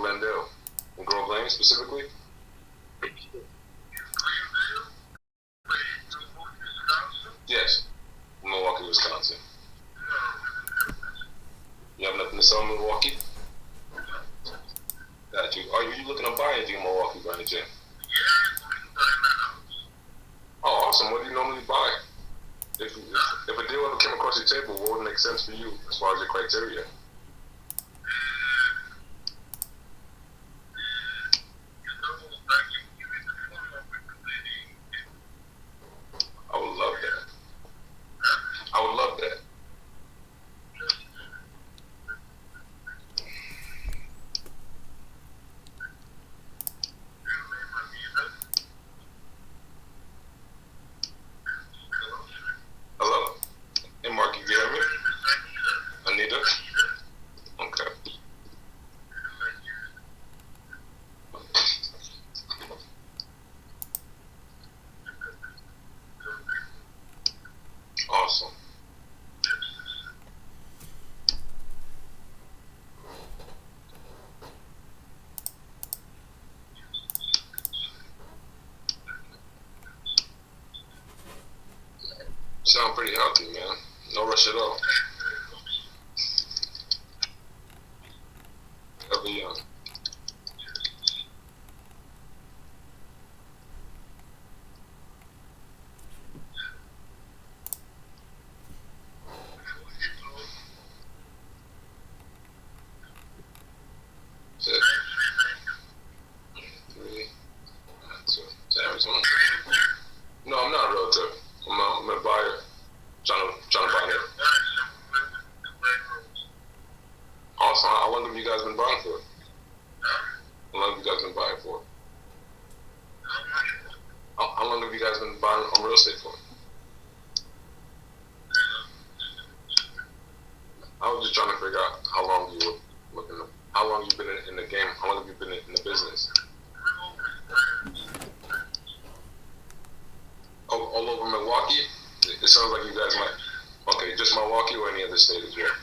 Glendale, in Grove Lane specifically. Yes, Milwaukee, Wisconsin. You have nothing to sell in Milwaukee? Got you. Are you looking to buy anything in Milwaukee by any chance? Oh, awesome. What do you normally buy? If a deal ever came across your table, what would make sense for you as far as your criteria? I would love that. I would love that. Hello? Hey, Mark, you hear me? Anita? Okay. Awesome. Sound pretty healthy, man. No rush at all. Ever young. Set. 3. So, Arizona. No, I'm not a realtor. I'm a buyer. Trying to buy it. Awesome. How long have you guys been buying for? How long have you guys been buying for? How long have you guys been buying on real estate for? I was just trying to figure out how long you were looking. How long you've been in the game? How long have you been in the business? All over Milwaukee? It sounds like you guys might. Okay, just Milwaukee or any other state as well?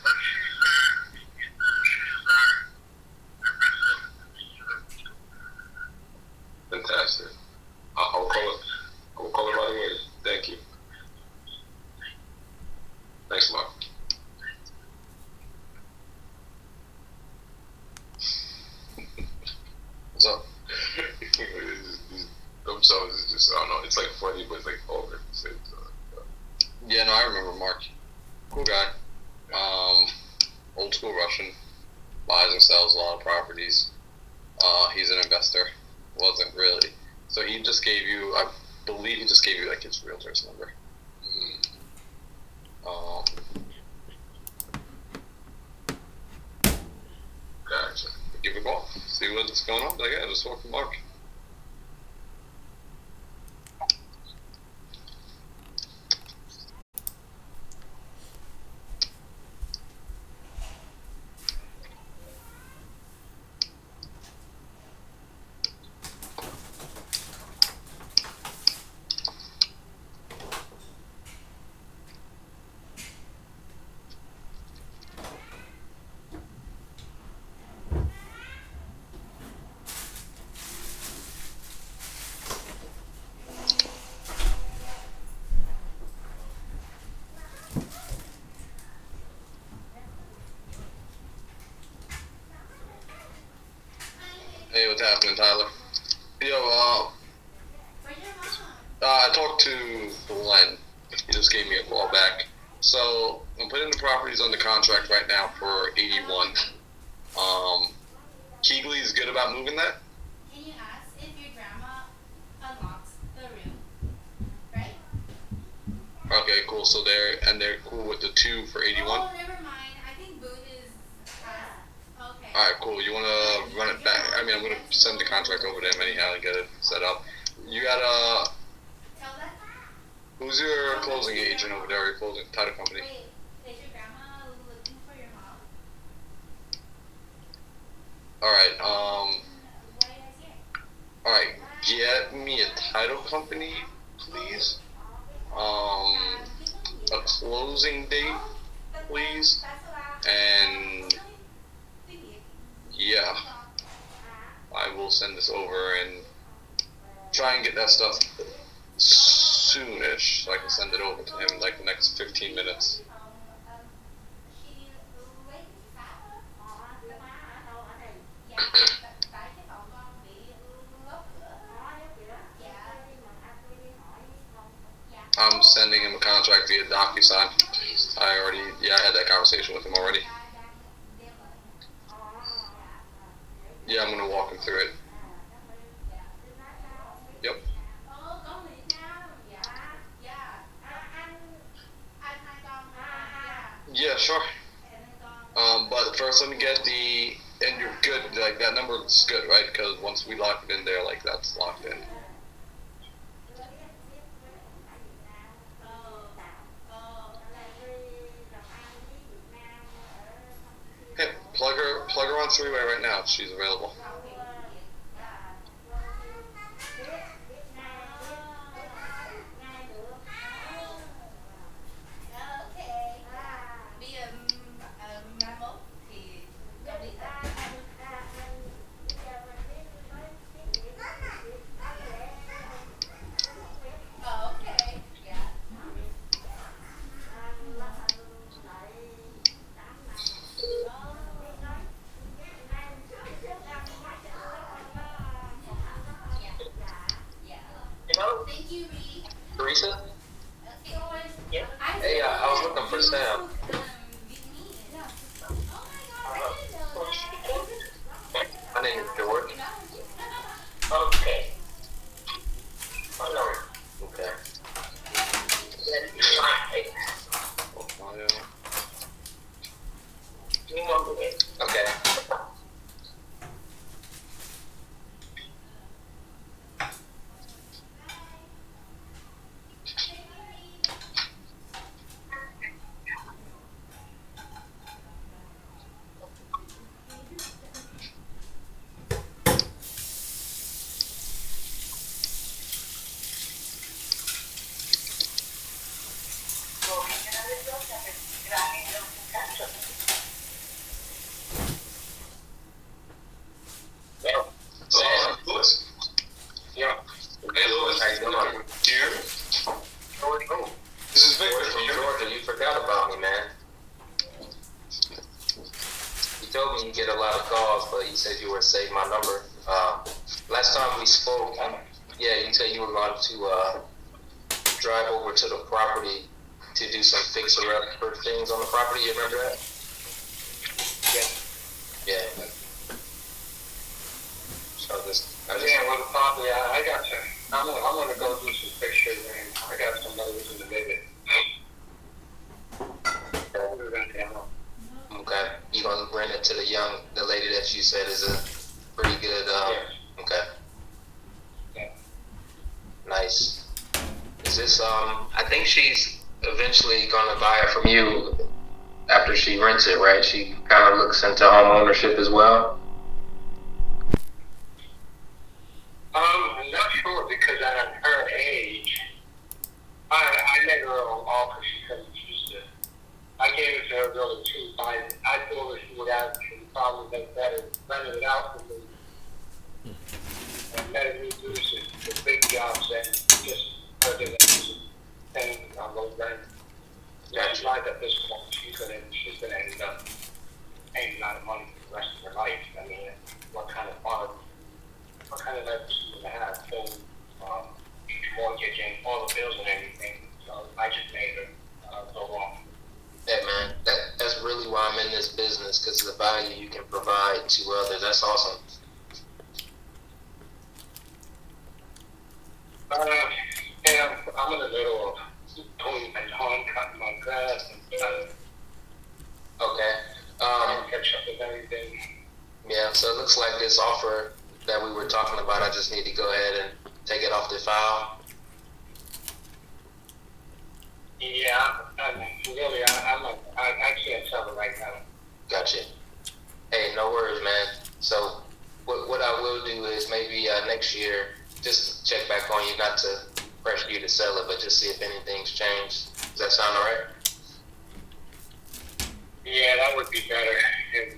Fantastic. I will call it. I will call it right away. Thank you. Thanks, Mark. What's up? Themselves is just, I don't know, it's like funny, but it's like over at the same time. Yeah, no, I remember Mark. Cool guy. Old school Russian. Buys and sells a lot of properties. He's an investor. Wasn't really. So he just gave you, I believe he just gave you like his realtor's number. Gotcha. Give a call. See what's going on. Like, yeah, just talk to Mark. Hey, what's happening, Tyler? Yo, I talked to Glenn. He just gave me a call back. So I'm putting the properties under contract right now for 81. Keegley's good about moving that? Can you ask if your grandma unlocks the room? Right? Okay, cool. So they're cool with the 2 for 81. Oh, never mind. I think Boone is. Okay. All right, cool. You wanna run it back? I mean, I'm gonna send the contract over to him anyhow and get it set up. You got Tell that. who's your closing agent over there? Your closing title company? Wait, is your grandma looking for your mom? All right. Why are you guys here? All right. Get me a title company, please. A closing date, please. And yeah. try and get that stuff soonish so I can send it over to him in like the next 15 minutes. I'm sending him a contract via DocuSign. I had that conversation with him already. Yeah, I'm gonna walk him through it. Yep. Yeah, sure. But first let me get and you're good, like that number is good, right? Because once we lock it in there, like that's locked in. Hey, plug her on three-way right now if she's available. Thank you, Reed. Teresa? Yeah. Hey, I was looking for Sam. My name is George. Okay. Okay. Okay. Sam, Lewis. Yeah. Hey, Lewis. How you doing? Do you hear me? Oh, This is Victor George from from Georgia, you forgot about me, man. You told me you get a lot of calls, but you said you would save my number. Last time we spoke, you said you were going to drive over to the property to do some fixer-upper things on the property. You remember that? Yeah. So I just yeah, well, probably, I got to, I'm gonna go do some pictures, and I got some others in the visit. We're gonna demo. okay. You gonna bring it to the lady that you said is a pretty good. Okay. Yeah. Nice. Is this I think she's eventually gonna buy it from you after she rents it, right? She kind of looks into home ownership as well. I'm not sure because at her age, I made her an offer she couldn't choose to. I gave it to her really cheap. I told her she would actually probably make better renting it out for me. And letting me do the big jobs and just other than paying on those rent. That's like at this point she's gonna end up paying a lot of money for the rest of her life. I mean, what kind of life she's gonna have? So each mortgage and all the bills and everything. So I just made her go off. Yeah, man. That's really why I'm in this business, because of the value you can provide to others. That's awesome. And I'm in the middle of pulling my lawn, cutting my grass, and Okay. catch up with everything. Yeah. So it looks like this offer that we were talking about, I just need to go ahead and take it off the file. Yeah, really, I can't tell it right now. Gotcha. Hey, no worries, man. So what I will do is maybe next year, just check back on you, not to pressure you to sell it, but just see if anything's changed. Does that sound alright? Yeah, that would be better. And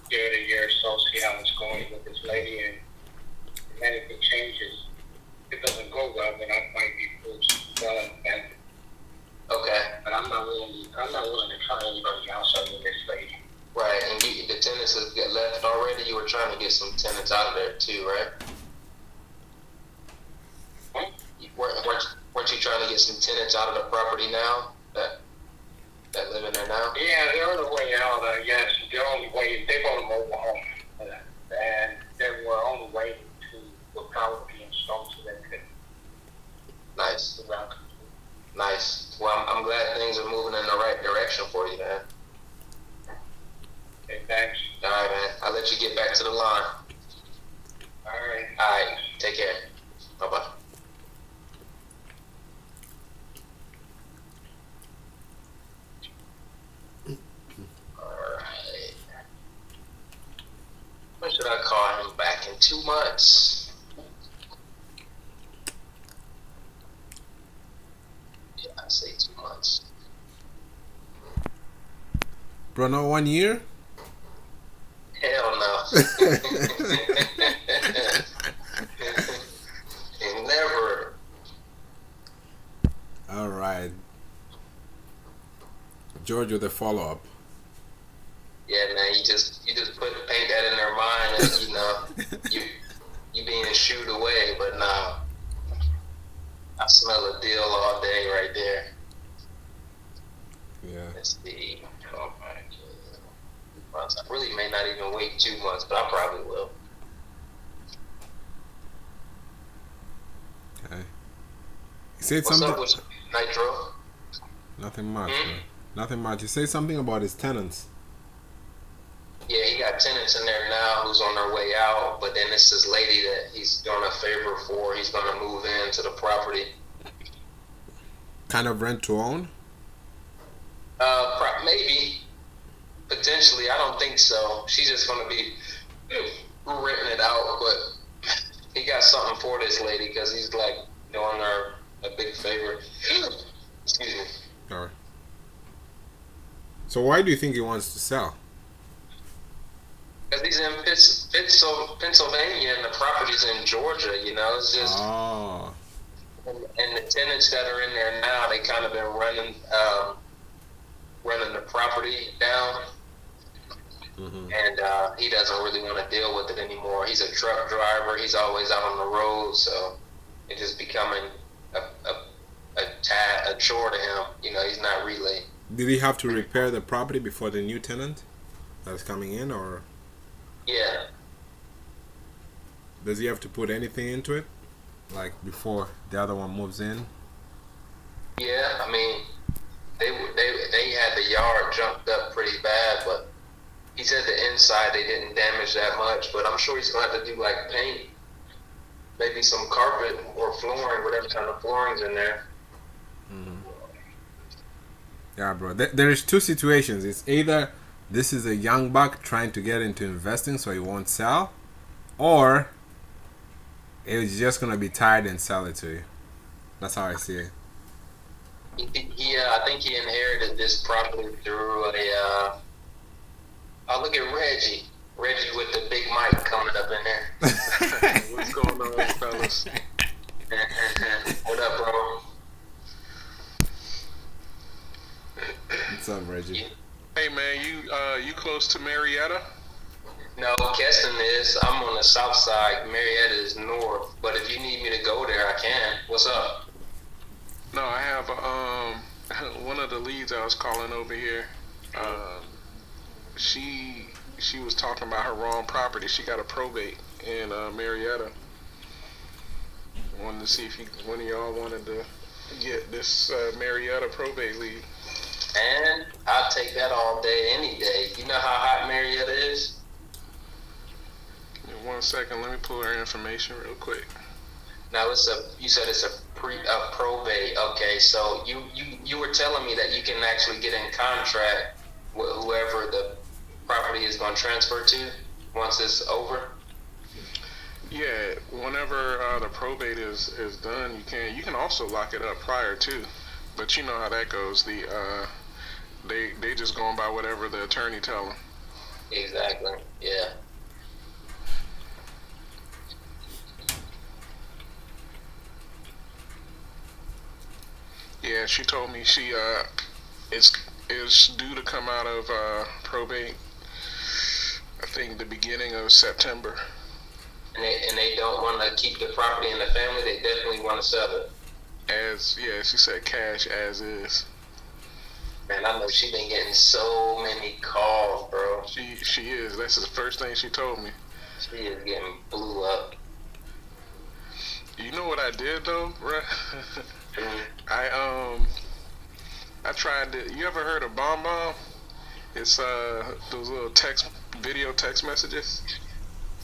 give it a year or so, see how it's going with this lady, and if anything changes, you were trying to get some tenants out of there too, right? Weren't you trying to get some tenants out of the property now that live in there now? Yeah, they're on the way out. Yes, they're on the way. They bought a mobile home, and they were on the way to the power be installed so they could. Nice. Around. Nice. Well, I'm glad things are moving in the right direction for you, man. Okay, thanks. All right, man. I'll let you get back to the line. All right. All right. Take care. Bye bye. Alright. When should I call him back? In 2 months? Yeah, I say 2 months. Bro, not 1 year? Hell no. Never. All right. George with the follow-up. Yeah, man, you just paint that in their mind, and you being shooed away. But nah, I smell a deal all day right there. Yeah. Let's see. Oh my God. I really may not even wait 2 months, but I probably will. Okay. You said What's something. up with Nitro? Nothing much. Bro. Nothing much. You say something about his tenants. Yeah, he got tenants in there now who's on their way out, but then it's this lady that he's doing a favor for. He's going to move into the property. Kind of rent to own? Maybe. Potentially. I don't think so. She's just going to be renting it out, but he got something for this lady because he's like doing her a big favor. Excuse me. All right. So why do you think he wants to sell? Because he's in Pennsylvania and the property's in Georgia, it's just... Oh. And the tenants that are in there now, they kind of been running the property down. Mm-hmm. And he doesn't really want to deal with it anymore. He's a truck driver. He's always out on the road, so it's just becoming a chore to him. He's not really... Did he have to repair the property before the new tenant that's coming in, or Yeah. does he have to put anything into it, like before the other one moves in? Yeah, I mean, they had the yard jumped up pretty bad, but he said the inside they didn't damage that much. But I'm sure he's gonna have to do like paint, maybe some carpet or flooring, whatever kind of flooring's in there. Mm-hmm. Yeah, bro. There's two situations. It's either this is a young buck trying to get into investing so he won't sell, or he's just gonna be tired and sell it to you. That's how I see it. I think he inherited this property through a. Oh, look at Reggie. Reggie with the big mic coming up in there. What's going on, fellas? What up, bro? What's up, Reggie? Hey man, you close to Marietta? No, Keston is. I'm on the south side. Marietta is north. But if you need me to go there, I can. What's up? No, I have one of the leads I was calling over here. She was talking about her wrong property. She got a probate in Marietta. Wanted to see if one of y'all wanted to get this Marietta probate lead. And I'll take that all day, any day. You know how hot Marietta is? In 1 second, let me pull her information real quick. Now you said it's a probate. Okay, so you were telling me that you can actually get in contract with whoever the property is going to transfer to once it's over. Yeah, whenever the probate is done, you can also lock it up prior to, but you know how that goes. They just going by whatever the attorney tell them. Exactly. Yeah. Yeah, she told me she is due to come out of probate. I think the beginning of September. And they don't want to keep the property in the family. They definitely want to sell it. She said cash as is. Man, I know she been getting so many calls, bro. She is. That's the first thing she told me. She is getting blew up. You know what I did though, bruh? Mm-hmm. I tried to. You ever heard of Bomb Bomb? It's those little video text messages.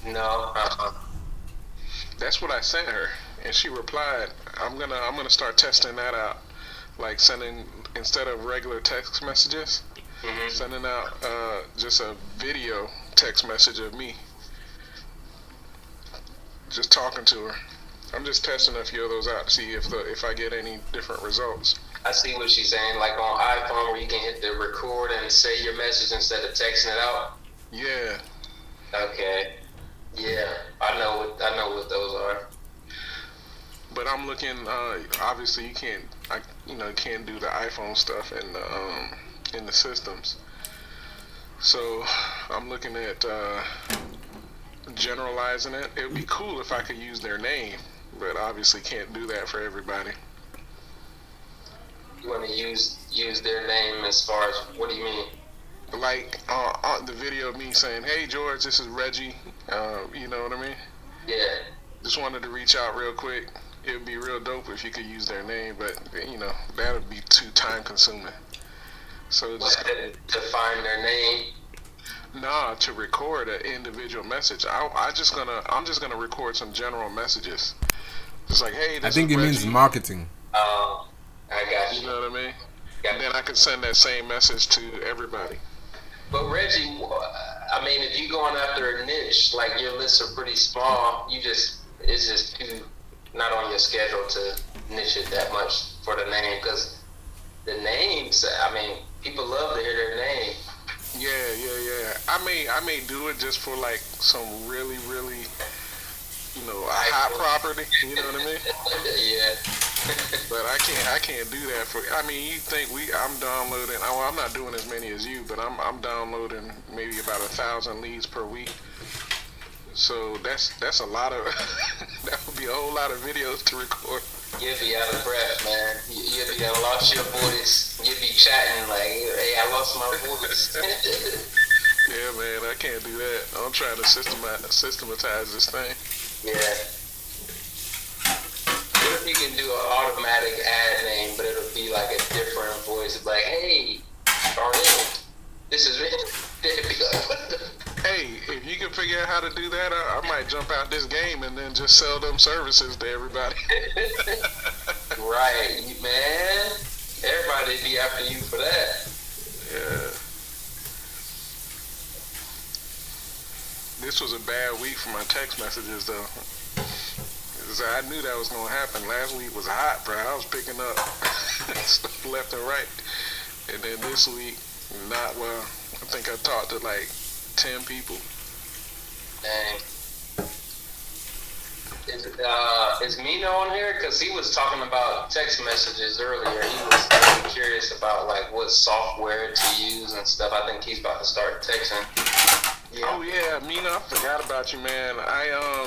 No. That's what I sent her, and she replied, I'm gonna start testing that out, like sending, instead of regular text messages, Mm-hmm. sending out just a video text message of me just talking to her. I'm just testing a few of those out to see if I get any different results. I see what she's saying, like on iPhone where you can hit the record and say your message instead of texting it out. Yeah. Okay. Yeah, I know what those are. But I'm looking. Obviously, you can't do the iPhone stuff in the systems. So I'm looking at generalizing it. It would be cool if I could use their name, but obviously can't do that for everybody. You want to use their name as far as, what do you mean? Like on the video of me saying, "Hey George, this is Reggie." You know what I mean? Yeah. Just wanted to reach out real quick. It would be real dope if you could use their name, but that would be too time consuming. So just To find their name. Nah, to record an individual message. I'm just gonna record some general messages. Just like, hey, this I think is it Reggie. means marketing. I got You you. know what I mean? Yeah. And then I can send that same message to everybody. But Reggie, I mean, if you going after a niche, like your lists are pretty small, it's just too not on your schedule to niche it that much for the name, because the names, I mean, people love to hear their name. Yeah. I may do it just for like some really, really, a hot property. You know what I mean? Yeah. But I can't do that for. I mean, you think I'm downloading? Well, I'm not doing as many as you, but I'm downloading maybe about 1,000 leads per week. So that's a lot of. That would be a whole lot of videos to record. You'll be out of breath, man. You'll be lost your voice. You'll be chatting like, hey, I lost my voice. Yeah, man, I can't do that. I'm trying to systematize this thing. Yeah. What if you can do an automatic ad name, but it'll be like a different voice, like, hey, Darnell, this is it. It'd be like, what the? Hey, if you can figure out how to do that, I might jump out this game and then just sell them services to everybody. Right, man. Everybody be after you for that. Yeah. This was a bad week for my text messages, though. 'Cause I knew that was gonna happen. Last week was hot, bro. I was picking up stuff left and right, and then this week, not well. I think I talked to like 10 people. Dang. Is Mino on here? Because he was talking about text messages earlier. He was really curious about like what software to use and stuff. I think he's about to start texting. Yeah. Oh yeah, Mina, I forgot about you, man.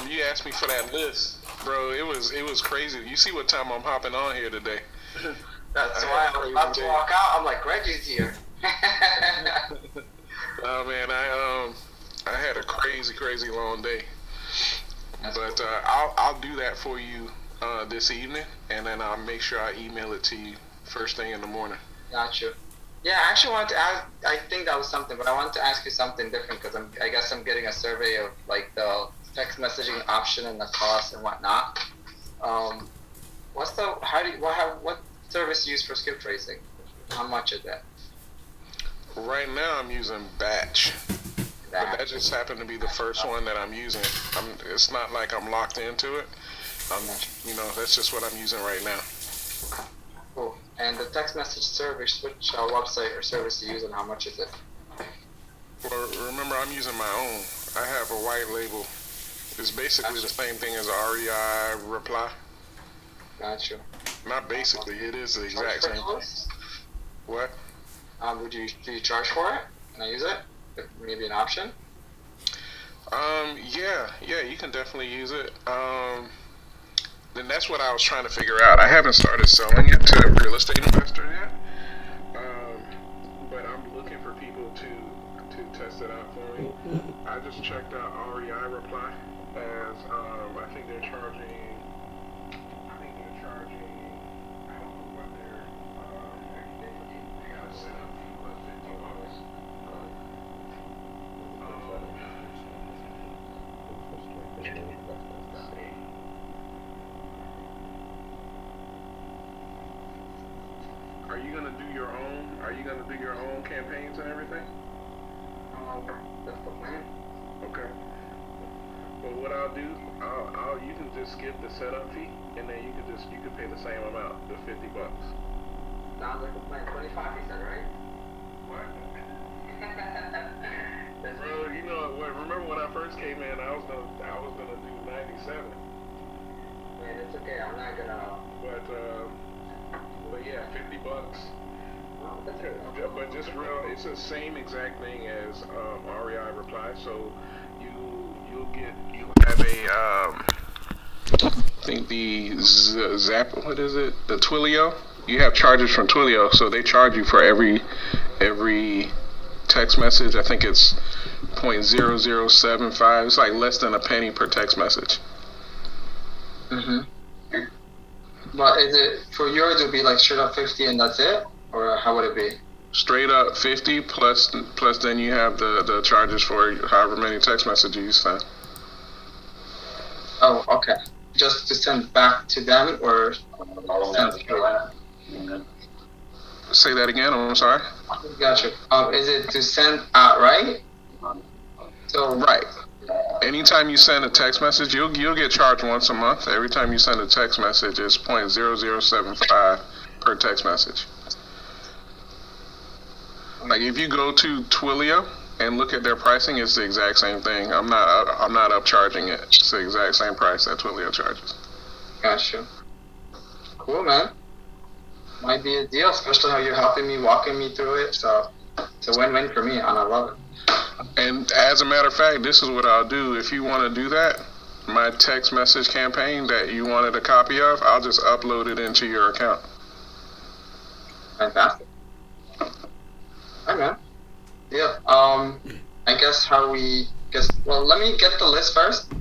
You asked me for that list, bro. It was crazy. You see what time I'm hopping on here today? That's why I was about to walk out. I'm like, Reggie's here. Oh man, I had a crazy long day. But I'll do that for you this evening, and then I'll make sure I email it to you first thing in the morning. Gotcha. Yeah, I actually wanted to ask, I think that was something, but I wanted to ask you something different, because I guess I'm getting a survey of like the text messaging option and the cost and whatnot. What service do you use for skip tracing? How much is that? Right now I'm using Batch. But that just happened to be the first one that I'm using. It's not like I'm locked into it. That's just what I'm using right now. Cool. And the text message service, which website or service you use, and how much is it? Well, remember, I'm using my own. I have a white label. It's basically the same thing as REI Reply. Gotcha. Not basically, it is the exact same thing. What? Do you charge for it? Can I use it? Maybe an option? Yeah, you can definitely use it. Then that's what I was trying to figure out. I haven't started selling it to real estate investors yet, but I'm looking for people to test it out for me. I just checked out REI Reply as I think they're charging. I don't know what their they got a setup fee plus $50. Are you gonna do your own? Are you gonna do your own campaigns and everything? That's the plan. Okay. Well, what I'll do, you can just skip the setup fee, and then you can pay the same amount, the $50. Sounds like a plan. 25, he said, right? What? Bro, you know what? Remember when I first came in, I was gonna do 97. Man, it's okay. I'm not gonna. But yeah, $50. That's good. But just real, it's the same exact thing as REI Reply. So you'll have a I think the Zap, what is it? The Twilio. You have charges from Twilio, so they charge you for every text message. I think it's 0.0075. It's like less than a penny per text message. But is it for yours? It would be like straight up 50 and that's it, or how would it be? Straight up 50 plus then you have the charges for however many text messages you send. Oh, okay. Just to send back to them or send to Say that again. I'm sorry. Gotcha. Is it to send out, right? So Right. Anytime you send a text message, you'll get charged once a month. Every time you send a text message, it's 0.0075 per text message. Like if you go to Twilio and look at their pricing, it's the exact same thing. I'm not upcharging it. It's the exact same price that Twilio charges. Gotcha. Cool, man. Might be a deal, especially how you're helping me, walking me through it. So it's a win-win for me, and I love it. And as a matter of fact, this is what I'll do. If you want to do that, my text message campaign that you wanted a copy of, I'll just upload it into your account. Fantastic. Alright, man. Yeah. I guess well, let me get the list first,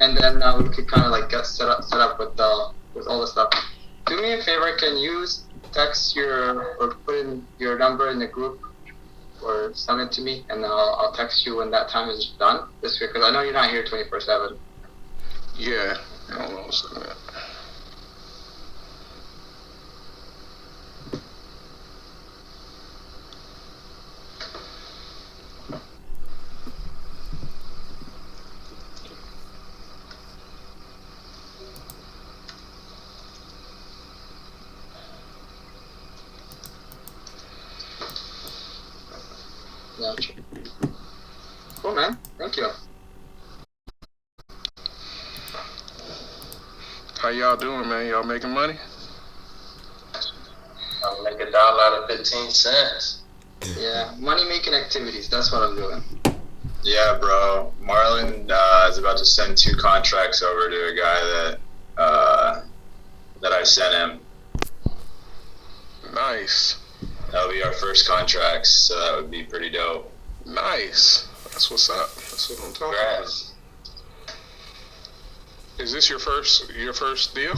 and then we could kind of like get set up with all the stuff. Do me a favor, can you text or put in your number in the group or send it to me, and then I'll text you when that time is done this week, because I know you're not here 24/7. Yeah. Hold on a second. Gotcha. Cool, man. Thank you. How y'all doing, man? Y'all making money? I'll make $1 out of 15 cents. Yeah, money-making activities. That's what I'm doing. Yeah, bro. Marlon is about to send 2 contracts over to a guy that I sent him. Nice. That'll be our first contracts, so that would be pretty dope. Nice. That's what's up. That's what I'm talking about. Is this your first deal,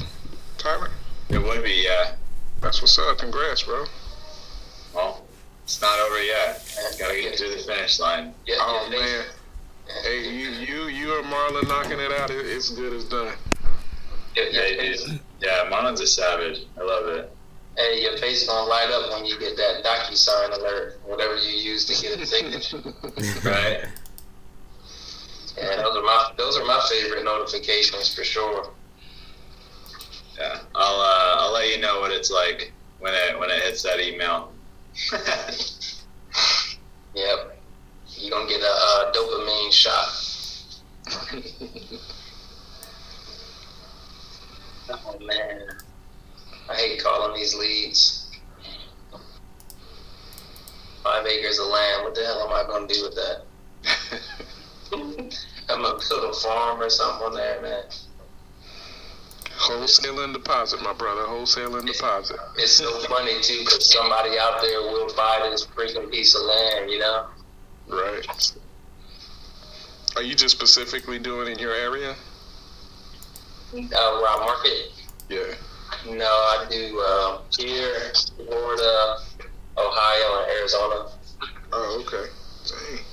Tyler? It would be, yeah. That's what's up. Congrats, bro. Well, it's not over yet. Gotta get to the finish line. Yeah, Oh man. Hey, you and Marlon knocking it out. It's good as done. Yeah, Marlon's a savage. I love it. Hey, your face gonna light up when you get that DocuSign alert, whatever you use to get a signature. Right? Yeah, those are my favorite notifications for sure. Yeah, I'll let you know what it's like when it hits that email. Yep, you gonna get a dopamine shot. Oh man, I hate calling these leads. 5 acres of land. What the hell am I gonna do with that? I'm I'm gonna build a farm or something on there, man. Wholesale and deposit, my brother. Wholesale and deposit. It's so funny too, because somebody out there will buy this freaking piece of land, you know? Right. Are you just specifically doing it in your area? Where I market? Yeah. No, I do here, Florida, Ohio, and Arizona. Oh, okay. Dang.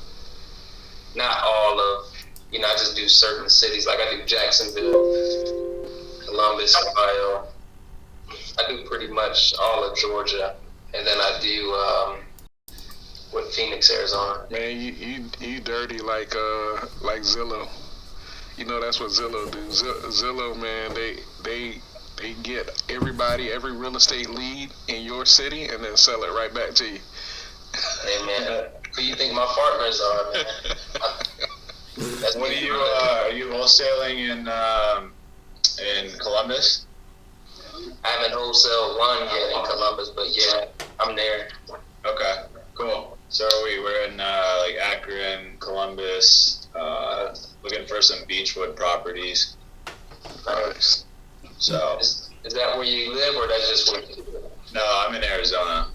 Not all of, I just do certain cities. Like I do Jacksonville, Columbus, Ohio. I do pretty much all of Georgia, and then I do with Phoenix, Arizona. Man, you dirty like Zillow. You know that's what Zillow do. Zillow, man, they get everybody, every real estate lead in your city, and then sell it right back to you. Hey man, who you think my partners are, man? That's What are you wholesaling in Columbus? I haven't wholesale one yet in Columbus, but yeah, I'm there. Okay, cool. So we're in like Akron, Columbus, looking for some Beechwood properties. Nice. So Is that where you live, or that's just where you live? no, I'm in Arizona.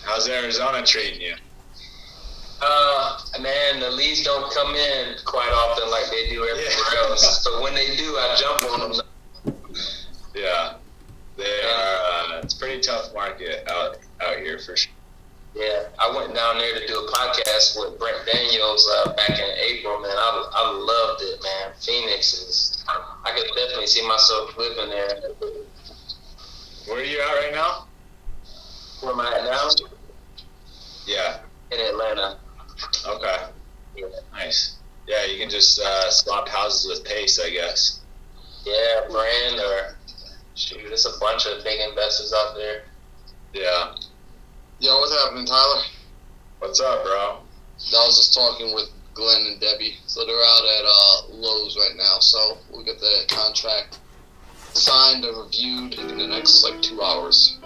How's Arizona treating you? Man, the leads don't come in quite often like they do everywhere else. So when they do, I jump on them. Yeah, they are. It's a pretty tough market out here for sure. Yeah, I went down there to do a podcast with Brent Daniels back in April, man. I loved it, man. Phoenix is, I could definitely see myself living there. Where are you at right now? Where am I at now? Yeah. In Atlanta. Okay. Yeah. Nice. Yeah, you can just swap houses with Pace, I guess. Yeah, Brand or shoot, there's a bunch of big investors out there. Yeah. Yo, what's happening, Tyler? What's up, bro? I was just talking with Glenn and Debbie. So they're out at Lowe's right now. So we'll get the contract signed and reviewed in the next 2 hours.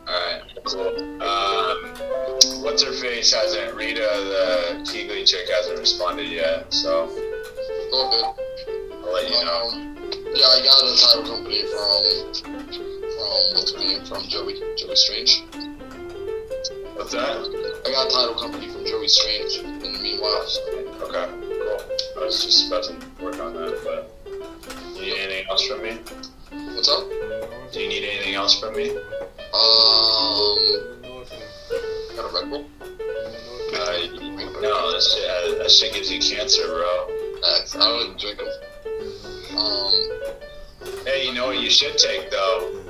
Alright, cool. What's her face hasn't, Rita, the Keegley chick, hasn't responded yet, so All good. I'll let you know. Yeah, I got a title company from what's her name? From Joey Strange. What's that? I got a title company from Joey Strange in the meanwhile. Okay, cool. I was just about to work on that, but you need anything else from me? What's up? Do you need anything else from me? Got a Red Bull? No, that shit gives you cancer, bro. I don't even drink them. Hey, you know what you should take, though?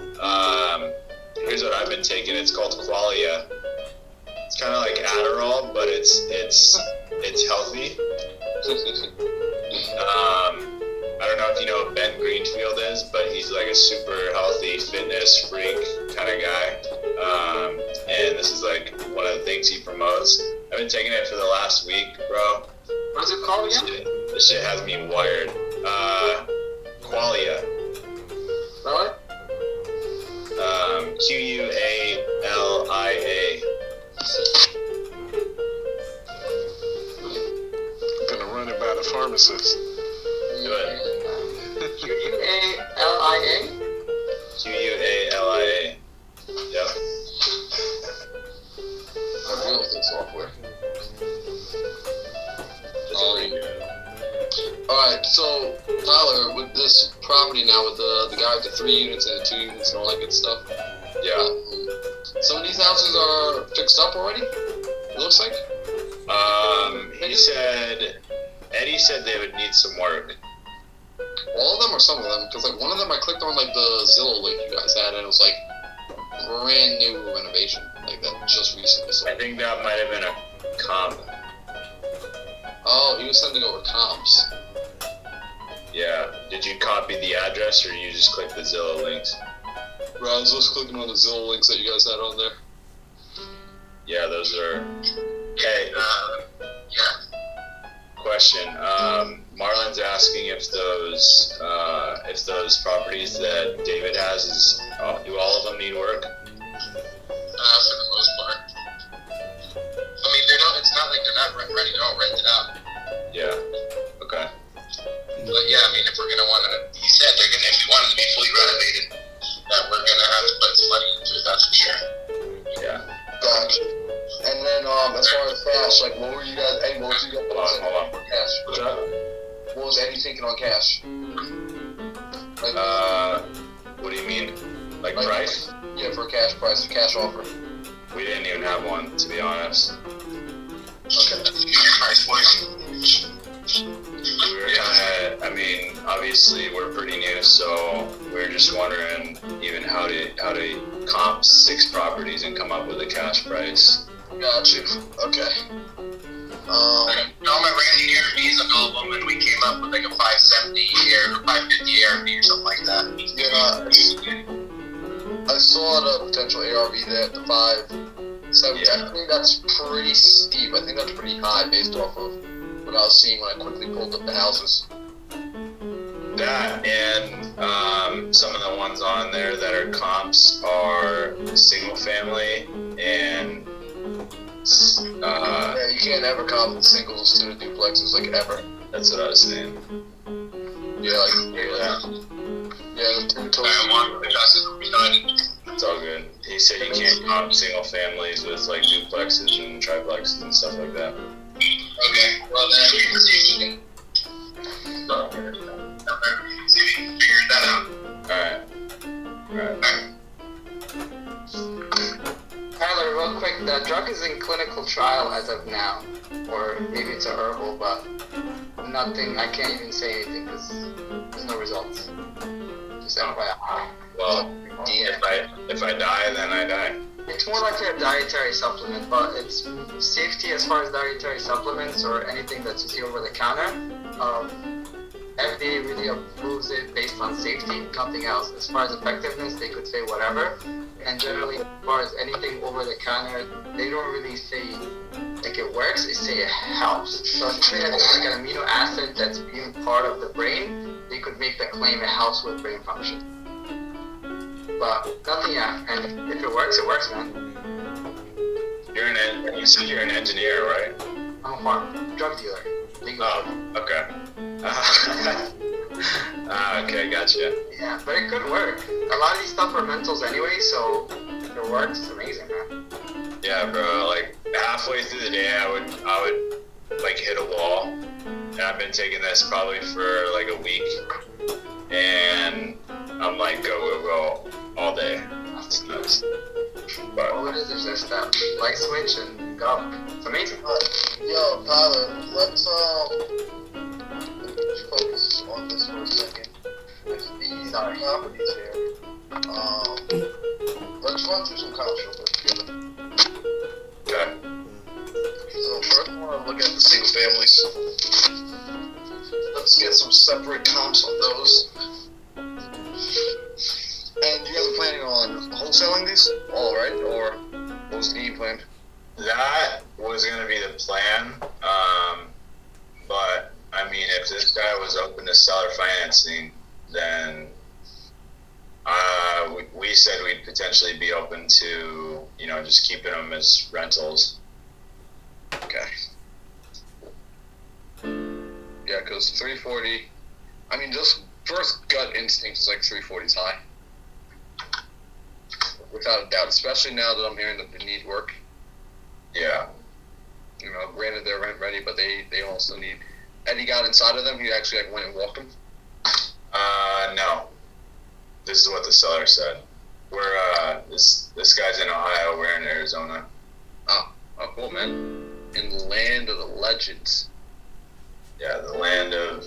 Here's what I've been taking. It's called Qualia. It's kind of like Adderall, but it's healthy. I don't know if you know what Ben Greenfield is, but he's like a super healthy fitness freak kind of guy. And this is like one of the things he promotes. I've been taking it for the last week, bro. What is it called again? This shit has me wired. Qualia. Really? Qualia. Gonna run it by the pharmacist. Good. Qualia? Qualia. Yep. Real estate software. Alright, so Tyler, with this property now, with the guy with the 3 units and the 2 units and all that good stuff, Yeah. some of these houses are fixed up already, it looks like? Eddie said they would need some work. All of them or some of them? Because one of them I clicked on the Zillow link you guys had and it was brand new renovation, that just recently I sold. think that might have been a comp. Oh, he was sending over comps. Yeah. Did you copy the address or you just click the Zillow links? Bro, I was just clicking on the Zillow links that you guys had on there. Yeah, those are. Hey, question. Marlon's asking if those properties that David has do all of them need work? For the most part. I mean, they're not. It's not like they're not ready to all rented out. what were you guys? Eddie, what was you guys Hold on. for cash? What's up? What was Eddie thinking on cash? Like, What do you mean? Like Like- price? yeah, for a cash price, a cash offer. We didn't even have one, to be honest. Okay. We were I mean, obviously we're pretty new, so we're just wondering even how to comp 6 properties and come up with a cash price. Got you. Okay. All my Randy Airbnbs and all of them, and we came up with like a 570 or 550 ARV or something like that. I saw the potential ARV there at the 570. Yeah. I think that's pretty steep. I think that's pretty high based off of what I was seeing when I quickly pulled up the houses. That and some of the ones on there that are comps are single family and Yeah, you can't ever comp singles to the duplexes, like ever. that's what I was saying. Yeah, like Yeah, yeah, the two I totally. want the justice to be done. it's all good. He said you can't comp single families with like duplexes and triplexes and stuff like that. Okay, well then we can see if we can figure that out. Alright. Tyler, real quick, the drug is in clinical trial as of now, or maybe it's a herbal, but nothing. I can't even say anything because there's no results. Just FYI. Well, if I die, then I die. It's more like a dietary supplement, but it's safety as far as dietary supplements or anything that you see over the counter. FDA really approves it based on safety, nothing else. As far as effectiveness, they could say whatever. And generally, as far as anything over the counter, they don't really say like it works, they say it helps. So if it's like an amino acid that's being part of the brain, they could make the claim it helps with brain function. But nothing yet, and if it works, man. You said you're an engineer, right? I'm a farm drug dealer. Legal. Oh, okay. Okay, gotcha. Yeah, but it could work. A lot of these stuff are mentals anyway, so if it works, it's amazing, man. Yeah, bro. Like halfway through the day, I would like hit a wall, and I've been taking this probably for like a week, and I'm like go all day. It's nuts. But All it is just that light switch and go. It's amazing. Yo, Tyler, let's focus on this for a second. With these properties here, let's run through some comps real quick together. okay. So first, I want to look at the single families. Let's get some separate comps on those. And you guys are planning on wholesaling these, all right? Or what was the game plan? That was gonna be the plan, but I mean, if this guy was open to seller financing, then we said we'd potentially be open to, just keeping them as rentals. Okay. Yeah, because 340, I mean, just first gut instinct is like 340 is high. Without a doubt, especially now that I'm hearing that they need work. Yeah. Granted they're rent ready, but they also need. Eddie got inside of them. He actually went and walked them. No. This is what the seller said. We're this guy's in Ohio. We're in Arizona. Oh, cool, man. In the land of the legends, Yeah, the land of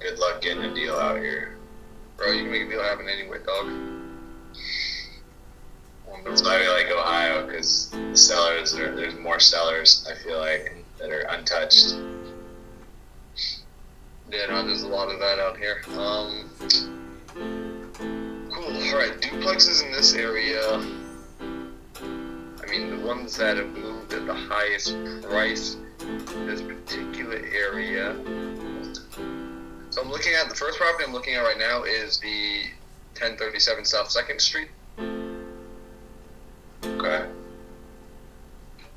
good luck getting a deal out here. bro. You can make a deal happen anyway, dog. That's why we like Ohio, because the sellers, there's more sellers, I feel like, that are untouched. Yeah, no, there's a lot of that out here. Cool. All right, duplexes in this area. I mean, the ones that have moved at the highest price in this particular area. So I'm looking at the first property I'm looking at right now is the 1037 South 2nd Street. Okay.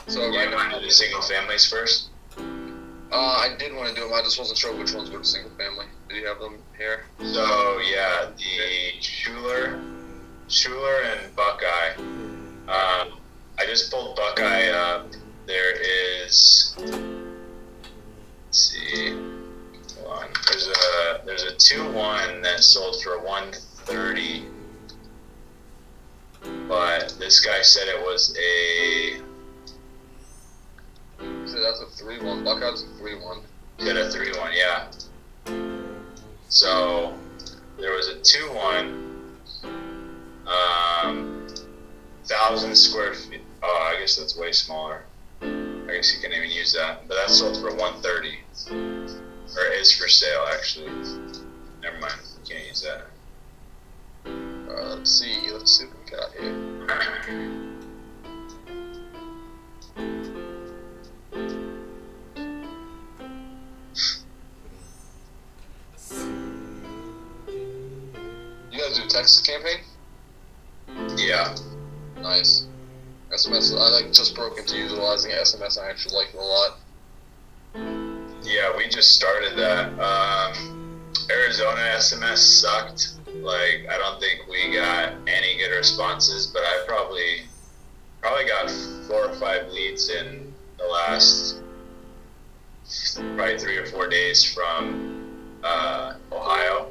So You right want now, to do the single families first? I did want to do them. I just wasn't sure which ones were the single family. Do you have them here? So yeah, the Schuler and Buckeye. I just pulled Buckeye up, there is. Let's see. Hold on. There's a 2-1 that sold for 130, but this guy said it was a. So that's a 3-1. Buckout's a 3-1. Did a 3-1, yeah. So there was a 2-1, 1,000 square feet. Oh, I guess that's way smaller. I guess you can't even use that. But that sold for 130, or is for sale actually. Never mind, you can't use that. Let's see what we got here. You guys do Texas campaign? Yeah. Nice. SMS, I just broke into utilizing SMS. I actually like it a lot. Yeah, we just started that. Arizona SMS sucked. Like, I don't think we got any good responses, but I probably got 4 or 5 leads in the last probably 3 or 4 days from Ohio.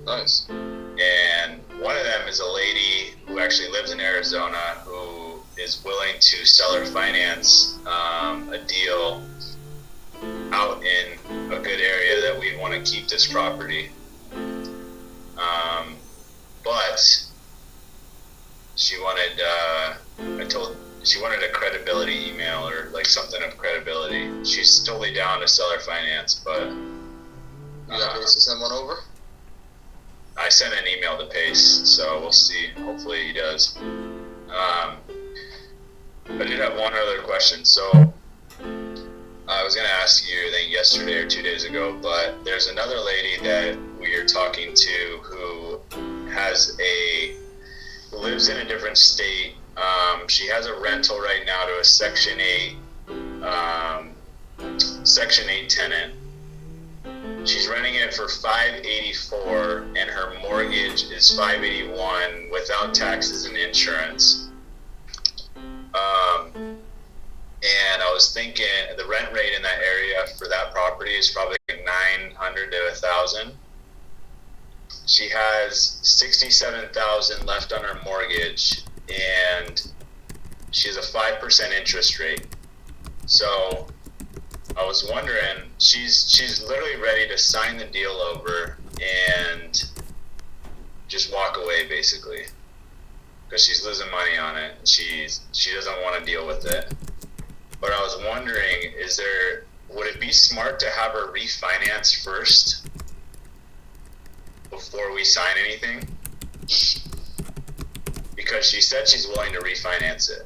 Nice. And one of them is a lady who actually lives in Arizona who is willing to seller finance a deal out in a good area that we want to keep this property. But she wanted, she wanted a credibility email or like something of credibility. She's totally down to seller finance, but You got ways to send one over? I sent an email to Pace, so we'll see. Hopefully he does. I did have one other question. So I was going to ask you, I think yesterday or 2 days ago, but there's another lady that we are talking to who lives in a different state. She has a rental right now to a Section 8 tenant. She's renting it for $584, and her mortgage is $581 without taxes and insurance. And I was thinking the rent rate in that area for that property is probably like $900 to $1,000. She has $67,000 left on her mortgage, and she has a 5% interest rate. So I was wondering, she's literally ready to sign the deal over and just walk away, basically, because she's losing money on it. She doesn't want to deal with it. But I was wondering, would it be smart to have her refinance first before we sign anything? Because she said she's willing to refinance it.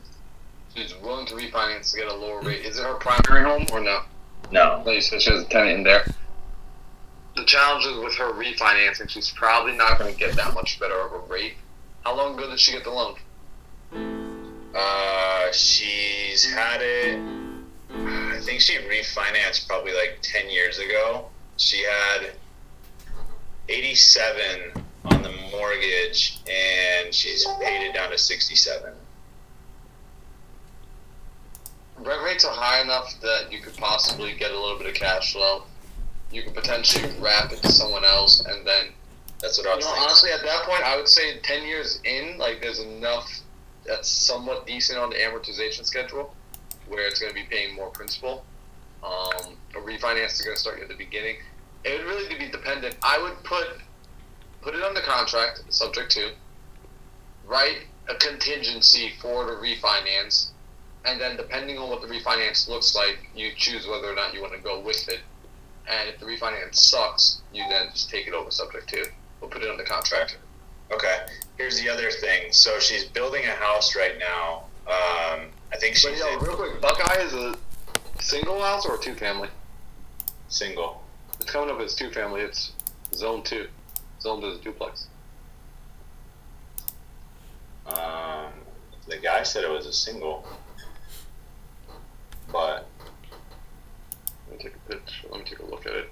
She's willing to refinance to get a lower rate. Is it her primary home or no? No. No, you said she has a tenant in there. The challenge is with her refinancing, she's probably not going to get that much better of a rate. How long ago did she get the loan? She's had it, I think she refinanced probably like 10 years ago. She had 87 on the mortgage, and she's paid it down to 67. Rent rates are high enough that you could possibly get a little bit of cash flow. You could potentially wrap it to someone else, and then that's what I was thinking. Honestly, at that point, I would say 10 years in, like, there's enough that's somewhat decent on the amortization schedule where it's going to be paying more principal. A refinance is going to start you at the beginning. It would really be dependent. I would put it on the contract, subject to, write a contingency for the refinance, and then depending on what the refinance looks like, you choose whether or not you want to go with it. And if the refinance sucks, you then just take it over, subject to. We'll put it on the contract. Okay. Here's the other thing. So she's building a house right now. I think she's... But real quick, Buckeye is a single house or a two-family? Single. It's coming up as two-family. It's zone 2. Zoned as a duplex. The guy said it was a single. But... Let me take a picture. Let me take a look at it.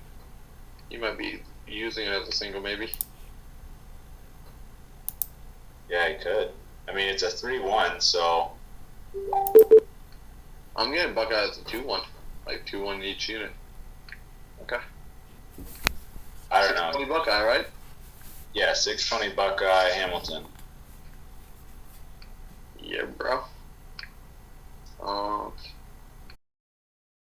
You might be using it as a single, maybe. Yeah, he could. I mean, it's a 3-1, so... I'm getting Buckeye as a 2-1, like 2-1 each unit. Okay. I don't know. 20 Buckeye, right? Yeah, 620 Buckeye Hamilton. Yeah, bro. Okay.